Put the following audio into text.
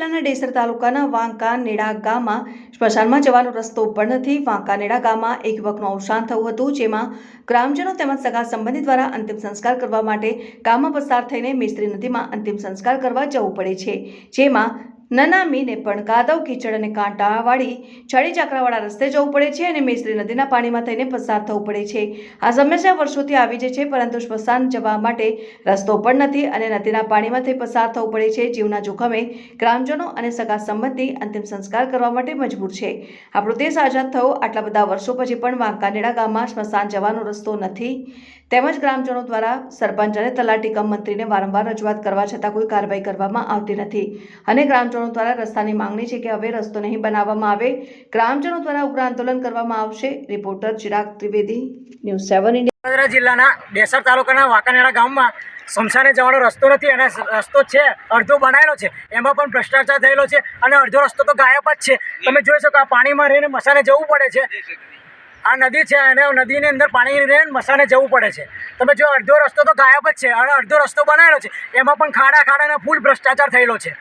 જિલ્લાના ડેસર તાલુકાના વાંકાનેડા ગામમાં સ્મશાનમાં જવાનો રસ્તો પણ નથી। વાંકાનેડા ગામમાં એક યુવકનું અવસાન થયું હતું, જેમાં ગ્રામજનો તેમજ સગા સંબંધી દ્વારા અંતિમ સંસ્કાર કરવા માટે ગામમાં પસાર થઈને મેસ્ત્રી નદીમાં અંતિમ સંસ્કાર કરવા જવું પડે છે, જેમાં નનામીને પણ કાદવ કીચડ અને કાંટાવાળી છડી ચાકરાવાળા રસ્તે જવું પડે છે અને મેસ્ત્રી નદીના પાણીમાં થઈને પસાર થવું પડે છે। આ સમસ્યા વર્ષોથી આવી જ છે, પરંતુ સ્મશાન જવા માટે રસ્તો પણ નથી અને નદીના પાણીમાંથી પસાર થવું પડે છે। જીવના જોખમે ગ્રામજનો અને સગા સંબંધી અંતિમ સંસ્કાર કરવા માટે મજબૂર છે। આપણો દેશ આઝાદ થયો આટલા બધા વર્ષો પછી પણ વાંકાનેડા ગામમાં સ્મશાન જવાનો રસ્તો નથી, તેમજ ગ્રામજનો દ્વારા સરપંચ અને તલાટી કમ મંત્રીને વારંવાર રજૂઆત કરવા છતાં કોઈ કાર્યવાહી કરવામાં આવતી નથી અને ગ્રામજનો દ્વારા રસ્તાની માંગણી છે કે હવે રસ્તો નહીં બનાવવામાં આવે, ગ્રામજનો દ્વારા ઉગ્ર આંદોલન કરવામાં આવશે। Reporter Chirag Trivedi, news 7 India. Vadodara જિલ્લાના ડેસર તાલુકાના વાંકાનેડા ગામમાં સ્મશાને જવાનો રસ્તો નથી અને રસ્તો છે અડધો બનાવેલો છે, એમાં પણ ભ્રષ્ટાચાર થયેલો છે અને અડધો રસ્તો તો ગાયબ જ છે। તમે જોઈ શકો આ પાણીમાં રહીને મસાને જવું પડે છે। આ નદી છે અને નદીની અંદર પાણી રહીને મસાને જવું પડે છે। તમે જો અડધો રસ્તો તો ગાયબ જ છે અને અડધો રસ્તો બનાવેલો છે, એમાં પણ ખાડા અને ફૂલ ભ્રષ્ટાચાર થયેલો છે।